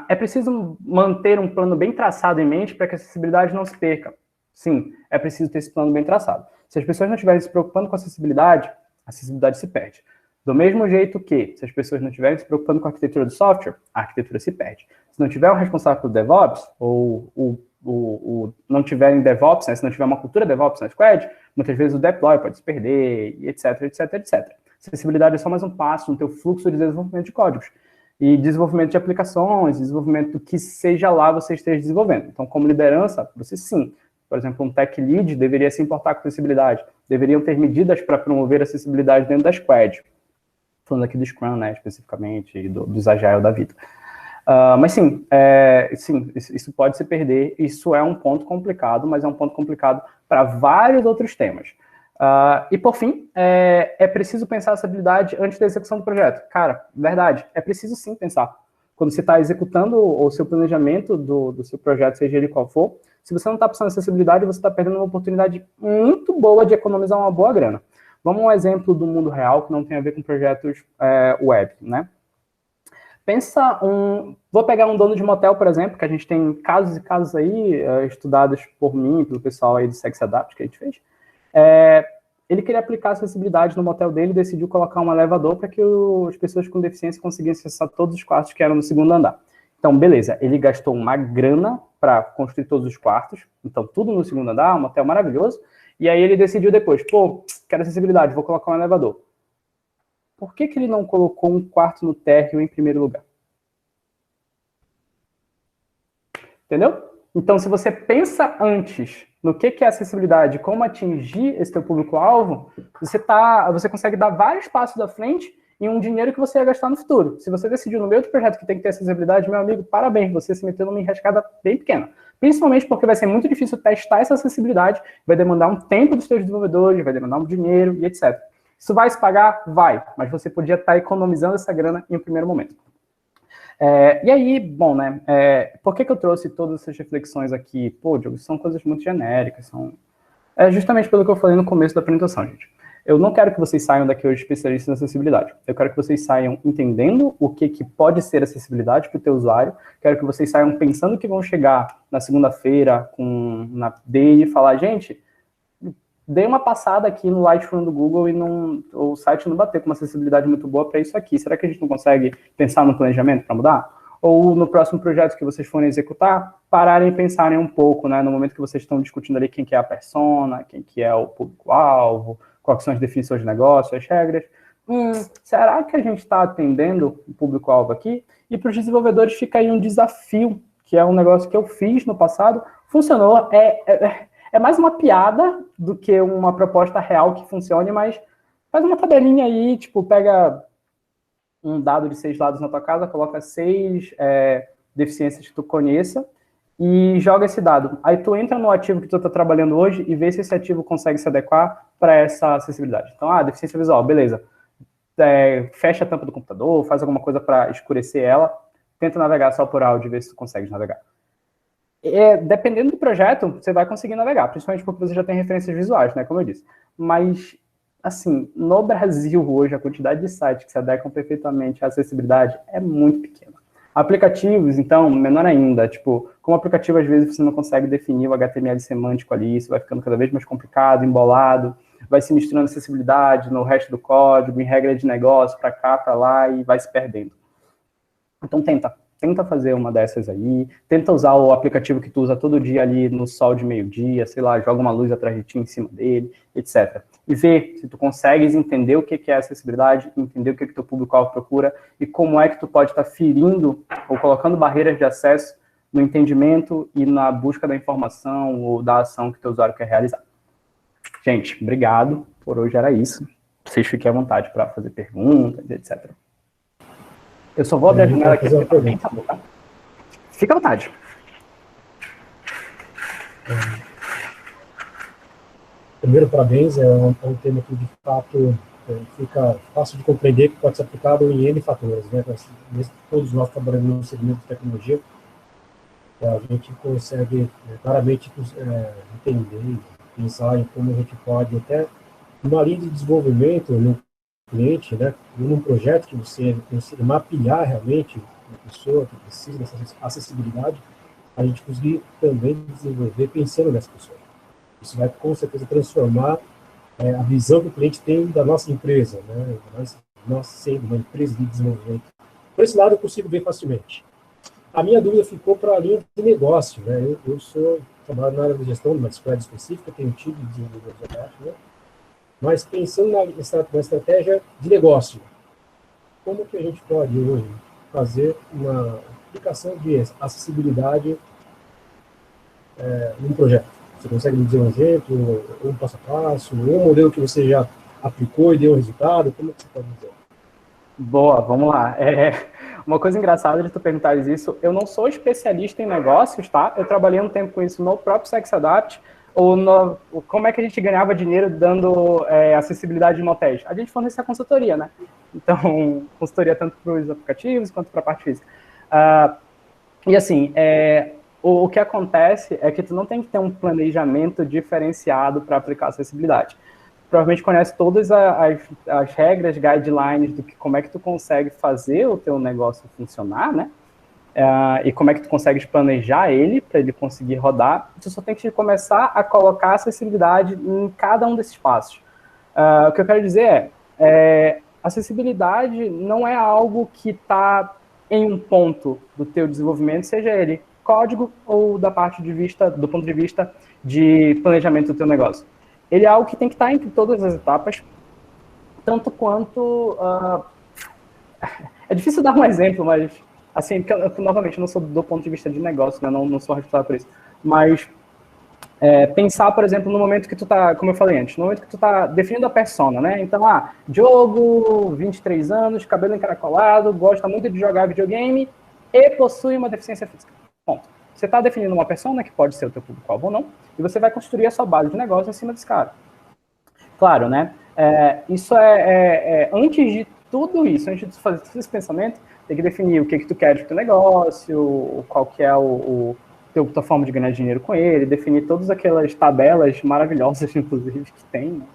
É preciso manter um plano bem traçado em mente para que a acessibilidade não se perca. Sim, é preciso ter esse plano bem traçado. Se as pessoas não estiverem se preocupando com a acessibilidade se perde. Do mesmo jeito que, se as pessoas não estiverem se preocupando com a arquitetura do software, a arquitetura se perde. Se não tiver um responsável pelo DevOps, ou não tiverem DevOps, né, se não tiver uma cultura DevOps na Squad, muitas vezes o deploy pode se perder, etc, etc, etc. Acessibilidade é só mais um passo no teu fluxo de desenvolvimento de códigos. E desenvolvimento de aplicações, desenvolvimento do que seja lá você esteja desenvolvendo. Então, como liderança, você sim, Por exemplo, um tech lead deveria se importar com acessibilidade, deveriam ter medidas para promover acessibilidade dentro da squad. Falando aqui do Scrum, né, especificamente, e dos Agile da vida. Mas sim, isso pode se perder, isso é um ponto complicado, mas é um ponto complicado para vários outros temas. E por fim, é preciso pensar essa habilidade antes da execução do projeto. Cara, verdade, é preciso sim pensar. Quando você está executando o seu planejamento do seu projeto, seja ele qual for, se você não está pensando em acessibilidade, você está perdendo uma oportunidade muito boa de economizar uma boa grana. Vamos um exemplo do mundo real, que não tem a ver com projetos web, né? Vou pegar um dono de motel, por exemplo, que a gente tem casos e casos aí, estudados por mim, pelo pessoal aí do SexAdapt que a gente fez. Ele queria aplicar acessibilidade no motel dele e decidiu colocar um elevador para que as pessoas com deficiência conseguissem acessar todos os quartos que eram no segundo andar. Então, beleza, ele gastou uma grana para construir todos os quartos, então tudo no segundo andar, um motel maravilhoso, e aí ele decidiu depois, quero acessibilidade, vou colocar um elevador. Por que ele não colocou um quarto no térreo em primeiro lugar? Entendeu? Então, se você pensa antes no que é acessibilidade, como atingir esse teu público-alvo, você consegue dar vários passos à frente em um dinheiro que você ia gastar no futuro. Se você decidiu no meio do projeto que tem que ter acessibilidade, meu amigo, parabéns, você se meteu numa enrascada bem pequena. Principalmente porque vai ser muito difícil testar essa acessibilidade, vai demandar um tempo dos seus desenvolvedores, vai demandar um dinheiro e etc. Isso vai se pagar? Vai, mas você podia estar economizando essa grana em um primeiro momento. E aí, bom, né, por que eu trouxe todas essas reflexões aqui? Diogo, são coisas muito genéricas, justamente pelo que eu falei no começo da apresentação, gente. Eu não quero que vocês saiam daqui hoje especialistas em acessibilidade. Eu quero que vocês saiam entendendo o que pode ser acessibilidade para o teu usuário. Quero que vocês saiam pensando que vão chegar na segunda-feira na DI e falar, gente, dei uma passada aqui no Lightroom do Google e o site não bateu com uma acessibilidade muito boa para isso aqui. Será que a gente não consegue pensar no planejamento para mudar? Ou no próximo projeto que vocês forem executar, pararem e pensarem um pouco, né, no momento que vocês estão discutindo ali quem que é a persona, quem que é o público-alvo, quais são as definições de negócio, as regras. Será que a gente está atendendo o público-alvo aqui? E para os desenvolvedores fica aí um desafio, que é um negócio que eu fiz no passado, funcionou, é mais uma piada do que uma proposta real que funcione, mas faz uma tabelinha aí, tipo, pega um dado de 6 lados na tua casa, coloca 6 deficiências que tu conheça e joga esse dado. Aí tu entra no ativo que tu está trabalhando hoje e vê se esse ativo consegue se adequar para essa acessibilidade. Então, deficiência visual, beleza. Fecha a tampa do computador, faz alguma coisa para escurecer ela, tenta navegar só por áudio e ver se tu consegue navegar. Dependendo do projeto, você vai conseguir navegar, principalmente porque você já tem referências visuais, né, como eu disse. Mas, assim, no Brasil hoje, a quantidade de sites que se adequam perfeitamente à acessibilidade é muito pequena. Aplicativos, então, menor ainda. Tipo, como aplicativo, às vezes, você não consegue definir o HTML semântico ali, isso vai ficando cada vez mais complicado, embolado, vai se misturando acessibilidade no resto do código, em regra de negócio, para cá, para lá, e vai se perdendo. Então, tenta fazer uma dessas aí, tenta usar o aplicativo que tu usa todo dia ali no sol de meio-dia, sei lá, joga uma luz atrás de ti em cima dele, etc. E vê se tu consegues entender o que é acessibilidade, entender o que teu público-alvo procura e como é que tu pode estar ferindo ou colocando barreiras de acesso no entendimento e na busca da informação ou da ação que teu usuário quer realizar. Gente, obrigado. Por hoje era isso. Vocês fiquem à vontade para fazer perguntas, etc. Eu só vou abrir a janela aqui porque tá bem, tá bom, tá? Fica à vontade. Primeiro, parabéns. É um tema que, de fato, fica fácil de compreender, que pode ser aplicado em N fatores, né? Todos nós trabalhamos no segmento de tecnologia, a gente consegue claramente entender, pensar em como a gente pode, até numa linha de desenvolvimento, no cliente, né, num projeto que você consiga mapear realmente a pessoa que precisa dessa acessibilidade, a gente conseguir também desenvolver pensando nessa pessoa. Isso vai, com certeza, transformar a visão que o cliente tem da nossa empresa, né, nós sendo uma empresa de desenvolvimento. Por esse lado, eu consigo ver facilmente. A minha dúvida ficou para a linha de negócio, né, eu trabalho na área de gestão, numa squad específica, tenho time de desenvolvedores de arte, né, mas pensando na estratégia de negócio, como que a gente pode hoje fazer uma aplicação de acessibilidade num projeto? Você consegue me dizer um exemplo, ou um passo a passo, ou um modelo que você já aplicou e deu resultado? Como que você pode dizer? Boa, vamos lá. Uma coisa engraçada de tu perguntares isso, eu não sou especialista em negócios, tá? Eu trabalhei um tempo com isso no próprio SexAdapt, como é que a gente ganhava dinheiro dando acessibilidade de motéis? A gente fornecia consultoria, né? Então, consultoria tanto para os aplicativos quanto para a parte física. E assim, o que acontece é que tu não tem que ter um planejamento diferenciado para aplicar acessibilidade. Provavelmente conhece todas as regras, guidelines do que como é que tu consegue fazer o teu negócio funcionar, né? E como é que tu consegues planejar ele para ele conseguir rodar. Tu só tem que começar a colocar acessibilidade em cada um desses passos. O que eu quero dizer acessibilidade não é algo que está em um ponto do teu desenvolvimento, seja ele código ou do ponto de vista de planejamento do teu negócio. Ele é algo que tem que estar entre todas as etapas, tanto quanto... é difícil dar um exemplo, mas, assim, porque novamente, eu não sou do ponto de vista de negócio, né? Não sou responsável por isso. Mas pensar, por exemplo, no momento que tu tá, como eu falei antes, no momento que tu tá definindo a persona, né? Então, Diogo, 23 anos, cabelo encaracolado, gosta muito de jogar videogame e possui uma deficiência física. Ponto. Você está definindo uma persona, que pode ser o teu público-alvo ou não, e você vai construir a sua base de negócio em cima desse cara. Claro, né? Isso antes de tudo isso, antes de fazer todo esse pensamento, tem que definir o que tu queres para o teu negócio, qual que é tua forma de ganhar dinheiro com ele, definir todas aquelas tabelas maravilhosas, inclusive, que tem, né?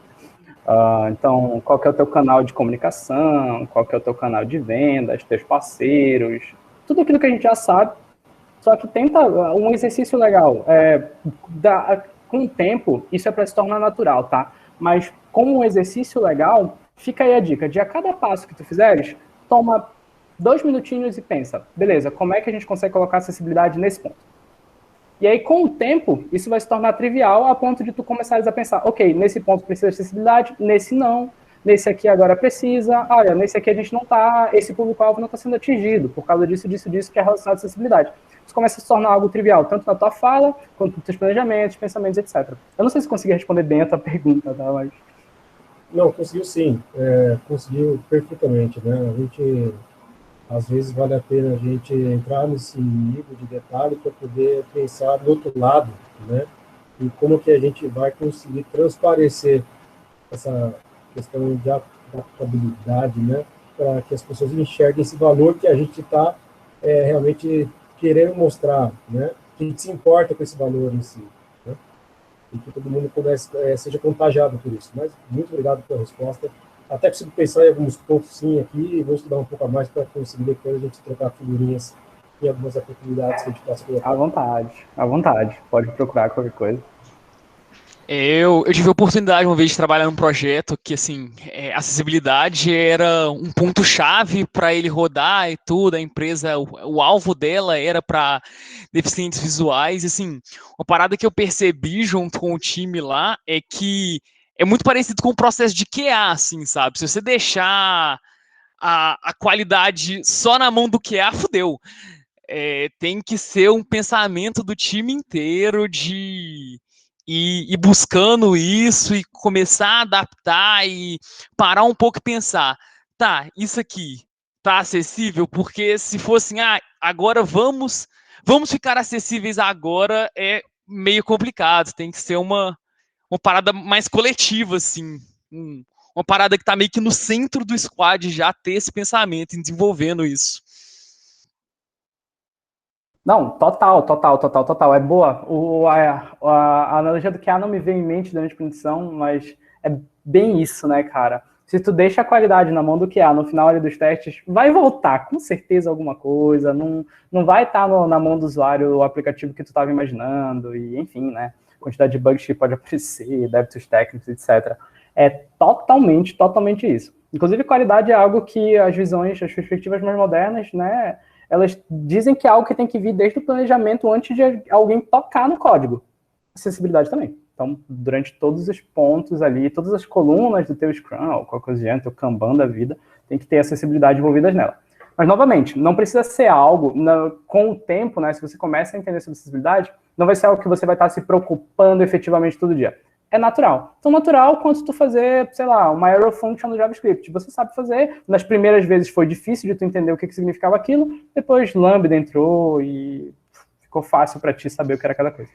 Então, qual que é o teu canal de comunicação, qual que é o teu canal de vendas, teus parceiros, tudo aquilo que a gente já sabe. Só que tenta um exercício legal. Com o tempo, isso é para se tornar natural, tá? Mas com um exercício legal, fica aí a dica. De a cada passo que tu fizeres, toma 2 minutinhos e pensa, beleza, como é que a gente consegue colocar acessibilidade nesse ponto? E aí, com o tempo, isso vai se tornar trivial a ponto de tu começares a pensar, ok, nesse ponto precisa de acessibilidade, nesse não, nesse aqui agora precisa, olha, nesse aqui a gente não tá, esse público-alvo não está sendo atingido, por causa disso, que é relacionado à acessibilidade. Isso começa a se tornar algo trivial, tanto na tua fala, quanto nos teus planejamentos, pensamentos, etc. Eu não sei se consegui responder bem a tua pergunta, tá? Mas... Não, conseguiu sim, conseguiu perfeitamente, né? A gente, às vezes, vale a pena a gente entrar nesse nível de detalhe para poder pensar do outro lado, né? E como que a gente vai conseguir transparecer essa questão de adaptabilidade, né? Para que as pessoas enxerguem esse valor que a gente está realmente querendo mostrar, né? Que a gente se importa com esse valor em si, né? E que todo mundo seja contagiado por isso. Mas muito obrigado pela resposta. Até consigo pensar em alguns pontos sim aqui, vou estudar um pouco a mais para conseguir depois a gente trocar figurinhas em algumas oportunidades que a gente possa colocar. À vontade. Pode procurar qualquer coisa. Eu tive a oportunidade uma vez de trabalhar num projeto que, assim, acessibilidade era um ponto-chave para ele rodar e tudo, a empresa, o alvo dela era para deficientes visuais, e, assim, uma parada que eu percebi junto com o time lá é que é muito parecido com o processo de QA, assim, sabe? Se você deixar a qualidade só na mão do QA, fudeu. Tem que ser um pensamento do time inteiro de ir buscando isso e começar a adaptar e parar um pouco e pensar, tá, isso aqui tá acessível? Porque se fosse, agora vamos ficar acessíveis agora, é meio complicado, tem que ser uma parada mais coletiva, assim, uma parada que tá meio que no centro do squad já ter esse pensamento em desenvolvendo isso. Não, total. É boa. A analogia do QA não me veio em mente durante a produção, mas é bem isso, né, cara? Se tu deixa a qualidade na mão do QA no final ali dos testes, vai voltar com certeza alguma coisa, não vai estar na mão do usuário o aplicativo que tu estava imaginando, e enfim, né? Quantidade de bugs que pode aparecer, débitos técnicos, etc. É totalmente isso. Inclusive, qualidade é algo que as perspectivas mais modernas, né? Elas dizem que é algo que tem que vir desde o planejamento antes de alguém tocar no código. Acessibilidade também. Então, durante todos os pontos ali, todas as colunas do teu Scrum, ou qualquer coisa, teu Kanban da vida, tem que ter acessibilidade envolvidas nela. Mas, novamente, não precisa ser algo, com o tempo, né, se você começa a entender sobre acessibilidade, Não vai ser algo que você vai estar se preocupando efetivamente todo dia. É natural. Tão natural quanto tu fazer, sei lá, uma arrow function no JavaScript. Você sabe fazer. Nas primeiras vezes foi difícil de tu entender o que significava aquilo. Depois Lambda entrou e ficou fácil para ti saber o que era cada coisa.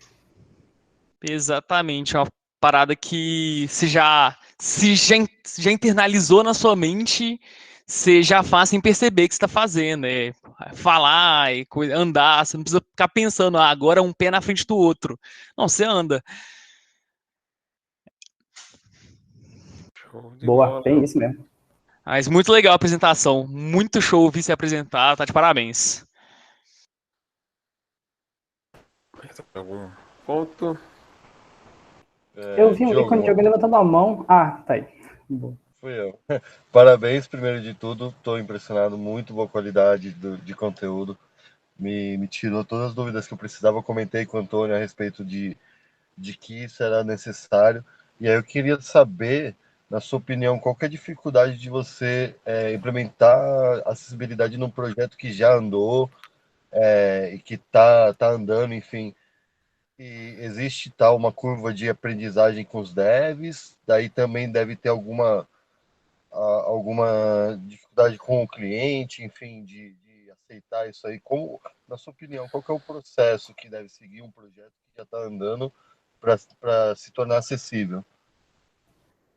Exatamente. É uma parada que se já internalizou na sua mente, você já faz sem perceber o que você está fazendo. É falar, andar. Você não precisa ficar pensando, agora um pé na frente do outro. Não, você anda. Boa, tem isso mesmo. Mas muito legal a apresentação. Muito show ouvir você apresentar. Tá de parabéns. Algum ponto? Eu vi um ícone de alguém levantando a mão. Ah, tá aí. Boa. Fui eu. Parabéns, primeiro de tudo. Estou impressionado. Muito boa qualidade de conteúdo. Me tirou todas as dúvidas que eu precisava. Eu comentei com o Antônio a respeito de que isso era necessário. E aí eu queria saber, na sua opinião, qual que é a dificuldade de você implementar acessibilidade num projeto que já andou e que tá andando, enfim. E existe uma curva de aprendizagem com os devs, daí também deve ter alguma dificuldade com o cliente, enfim, de aceitar isso aí. Como, na sua opinião, qual que é o processo que deve seguir um projeto que já está andando para se tornar acessível?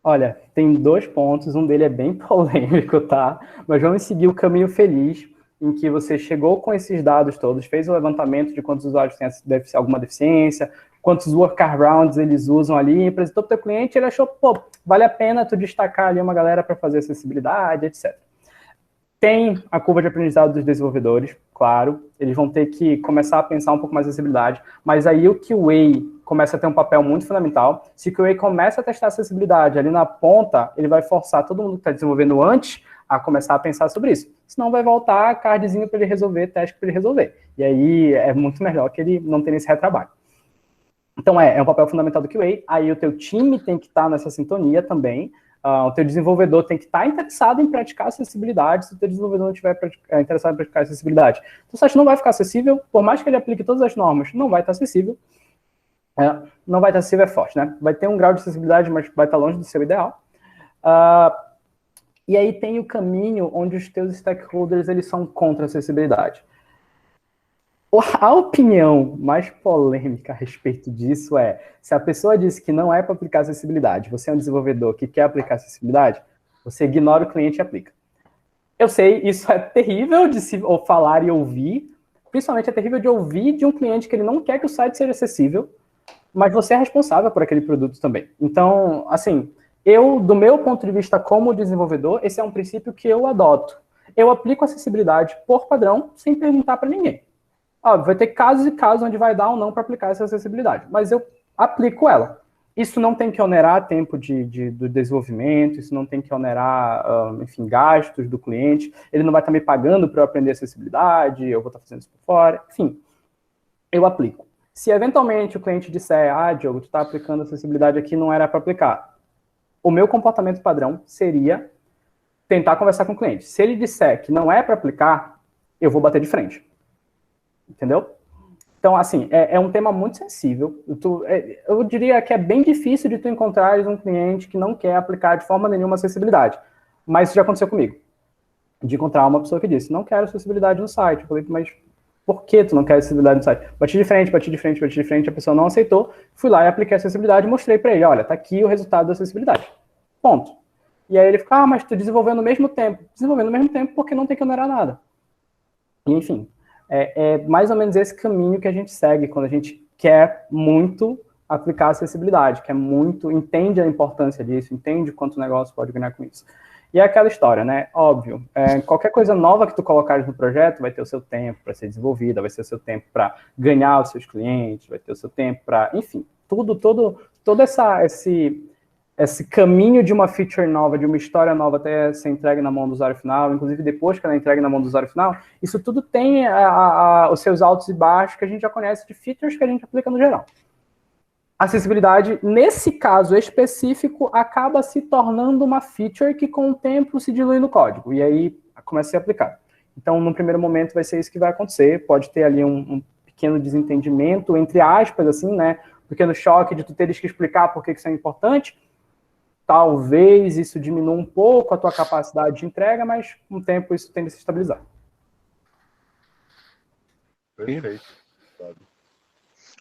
Olha, tem 2 pontos, um dele é bem polêmico, tá? Mas vamos seguir o caminho feliz, em que você chegou com esses dados todos, fez o levantamento de quantos usuários têm alguma deficiência, quantos workarounds eles usam ali, apresentou para o teu cliente, ele achou, pô, vale a pena tu destacar ali uma galera para fazer acessibilidade, etc. Tem a curva de aprendizado dos desenvolvedores, claro, eles vão ter que começar a pensar um pouco mais em acessibilidade, mas aí o QA começa a ter um papel muito fundamental. Se o QA começa a testar acessibilidade ali na ponta, ele vai forçar todo mundo que está desenvolvendo antes a começar a pensar sobre isso. Senão vai voltar cardzinho para ele resolver, teste para ele resolver. E aí é muito melhor que ele não tenha esse retrabalho. Então é um papel fundamental do QA. Aí o teu time tem que estar nessa sintonia também. O teu desenvolvedor tem que estar interessado em praticar acessibilidade. Se o teu desenvolvedor não estiver interessado em praticar acessibilidade, o site não vai ficar acessível, por mais que ele aplique todas as normas, não vai estar acessível. Não vai estar acessível, é forte, né? Vai ter um grau de acessibilidade, mas vai estar longe do seu ideal. E aí tem o caminho onde os teus stakeholders eles são contra a acessibilidade. A opinião mais polêmica a respeito disso é, se a pessoa disse que não é para aplicar acessibilidade, você é um desenvolvedor que quer aplicar acessibilidade, você ignora o cliente e aplica. Eu sei, isso é terrível de se falar e ouvir, principalmente é terrível de ouvir de um cliente que ele não quer que o site seja acessível, mas você é responsável por aquele produto também. Então, assim, do meu ponto de vista como desenvolvedor, esse é um princípio que eu adoto. Eu aplico acessibilidade por padrão, sem perguntar para ninguém. Vai ter casos e casos onde vai dar ou não para aplicar essa acessibilidade, mas eu aplico ela. Isso não tem que onerar tempo do desenvolvimento, isso não tem que onerar, enfim, gastos do cliente, ele não vai estar me pagando para eu aprender acessibilidade, eu vou estar fazendo isso por fora, enfim, eu aplico. Se eventualmente o cliente disser, Diogo, tu está aplicando acessibilidade aqui, não era para aplicar, o meu comportamento padrão seria tentar conversar com o cliente. Se ele disser que não é para aplicar, eu vou bater de frente. Entendeu? Então, assim, é um tema muito sensível. Eu diria que é bem difícil de tu encontrar um cliente que não quer aplicar de forma nenhuma acessibilidade. Mas isso já aconteceu comigo. De encontrar uma pessoa que disse, não quero acessibilidade no site. Eu falei, mas por que tu não quer acessibilidade no site? Bati de frente, a pessoa não aceitou. Fui lá e apliquei a acessibilidade e mostrei para ele, olha, tá aqui o resultado da acessibilidade. Ponto. E aí ele fica, mas tu desenvolveu no mesmo tempo. Desenvolvendo no mesmo tempo porque não tem que onerar nada. E, enfim, é mais ou menos esse caminho que a gente segue quando a gente quer muito aplicar acessibilidade, entende a importância disso, entende quanto o negócio pode ganhar com isso. E é aquela história, né? Óbvio, qualquer coisa nova que tu colocares no projeto vai ter o seu tempo para ser desenvolvida, vai ter o seu tempo para ganhar os seus clientes, vai ter o seu tempo para, enfim, todo esse caminho de uma feature nova, de uma história nova até ser entregue na mão do usuário final, inclusive depois que ela é entregue na mão do usuário final, isso tudo tem os seus altos e baixos que a gente já conhece de features que a gente aplica no geral. Acessibilidade, nesse caso específico, acaba se tornando uma feature que com o tempo se dilui no código, e aí começa a ser aplicado. Então, no primeiro momento vai ser isso que vai acontecer, pode ter ali um pequeno desentendimento, entre aspas, assim, né? Um pequeno choque de tu teres que explicar por que isso é importante. Talvez isso diminua um pouco a tua capacidade de entrega, mas com o tempo isso tende a se estabilizar. Perfeito.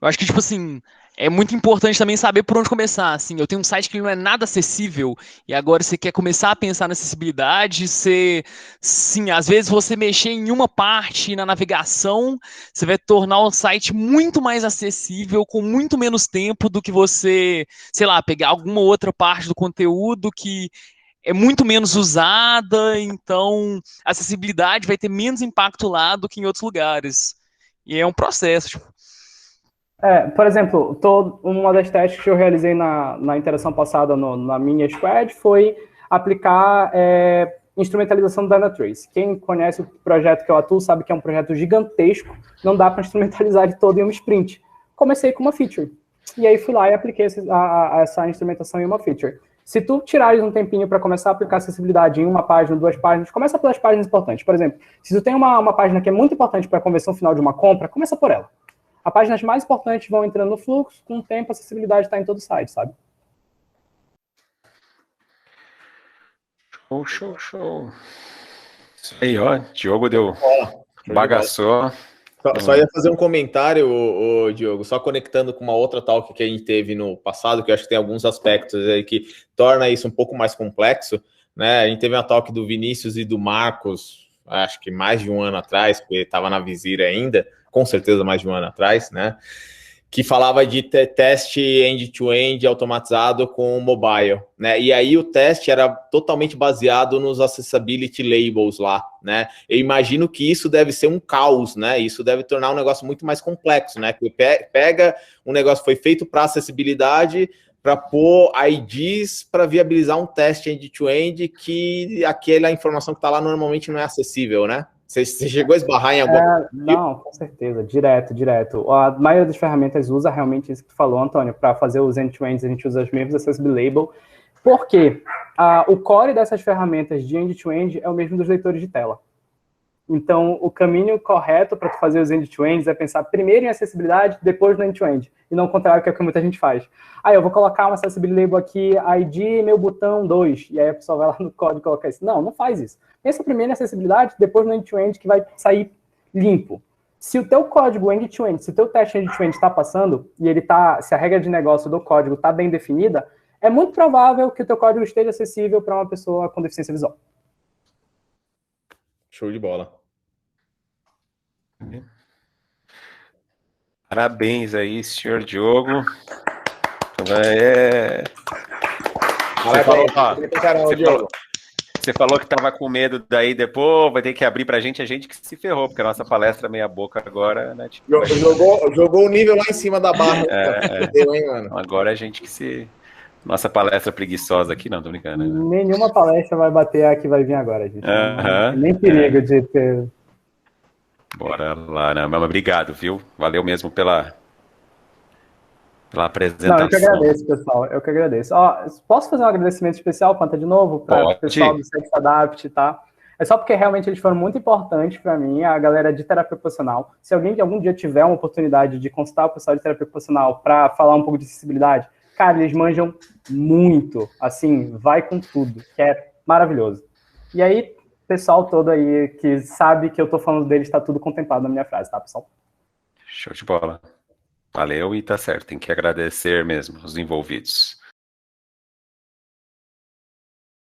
Eu acho que, tipo assim, é muito importante também saber por onde começar, assim. Eu tenho um site que não é nada acessível e agora você quer começar a pensar na acessibilidade, sim, às vezes você mexer em uma parte na navegação, você vai tornar o site muito mais acessível com muito menos tempo do que você, sei lá, pegar alguma outra parte do conteúdo que é muito menos usada, então a acessibilidade vai ter menos impacto lá do que em outros lugares. E é um processo, tipo. Por exemplo, uma das testes que eu realizei na interação passada na minha squad foi aplicar instrumentalização do Dynatrace. Quem conhece o projeto que eu atuo sabe que é um projeto gigantesco, não dá para instrumentalizar ele todo em uma sprint. Comecei com uma feature, e aí fui lá e apliquei essa instrumentação em uma feature. Se tu tirares um tempinho para começar a aplicar acessibilidade em uma página, 2 páginas, começa pelas páginas importantes. Por exemplo, se tu tem uma página que é muito importante para a conversão final de uma compra, começa por ela. As páginas mais importantes vão entrando no fluxo, com o tempo a acessibilidade está em todo o site, sabe? Show. Isso aí, ó, Diogo bagaçou. Só ia fazer um comentário, Diogo, só conectando com uma outra talk que a gente teve no passado, que eu acho que tem alguns aspectos aí que torna isso um pouco mais complexo, né? A gente teve uma talk do Vinícius e do Marcos, acho que mais de um ano atrás, porque estava na Visir ainda, com certeza mais de um ano atrás, né? Que falava de teste end-to-end automatizado com mobile, né? E aí o teste era totalmente baseado nos accessibility labels lá, né? Eu imagino que isso deve ser um caos, né? Isso deve tornar um negócio muito mais complexo, né? Que pega um negócio que foi feito para acessibilidade, para pôr IDs para viabilizar um teste end-to-end que aquela informação que está lá normalmente não é acessível, né? Você chegou a esbarrar em alguma coisa? Não, com certeza, direto. A maioria das ferramentas usa realmente isso que tu falou, Antônio, para fazer os end-to-ends, a gente usa os mesmos accessibility label, porque o core dessas ferramentas de end-to-end é o mesmo dos leitores de tela. Então, o caminho correto para tu fazer os end-to-ends é pensar primeiro em acessibilidade, depois no end-to-end, e não o contrário, que é o que muita gente faz. Eu vou colocar uma accessibility label aqui, ID, meu botão 2, e aí a pessoa vai lá no código e coloca isso. Não faz isso. Pensa primeiro em acessibilidade, depois no end-to-end, que vai sair limpo. Se o teu código end-to-end, se o teu teste end-to-end está passando, e se a regra de negócio do código está bem definida, é muito provável que o teu código esteja acessível para uma pessoa com deficiência visual. Show de bola. Parabéns aí, senhor Diogo. Você falou que estava com medo daí depois, vai ter que abrir para a gente que se ferrou, porque a nossa palestra meia boca agora, né? Tipo, jogou o nível lá em cima da barra. Mano? Agora a gente que se... Nossa palestra preguiçosa aqui, não, tô brincando. Né? Nenhuma palestra vai bater a que vai vir agora, gente. Nem perigo de ter... Bora lá, né? Mas obrigado, viu? Valeu mesmo pela apresentação. Não, eu que agradeço, pessoal. Eu que agradeço. Posso fazer um agradecimento especial, Panta, de novo, para o pessoal do SexAdapt, tá? É só porque realmente eles foram muito importantes para mim, a galera de terapia ocupacional. Se alguém algum dia tiver uma oportunidade de consultar o pessoal de terapia ocupacional para falar um pouco de acessibilidade, cara, eles manjam muito. Assim, vai com tudo, que é maravilhoso. E aí, pessoal todo aí que sabe que eu tô falando deles, está tudo contemplado na minha frase, tá, pessoal? Show de bola. Valeu e tá certo, tem que agradecer mesmo os envolvidos.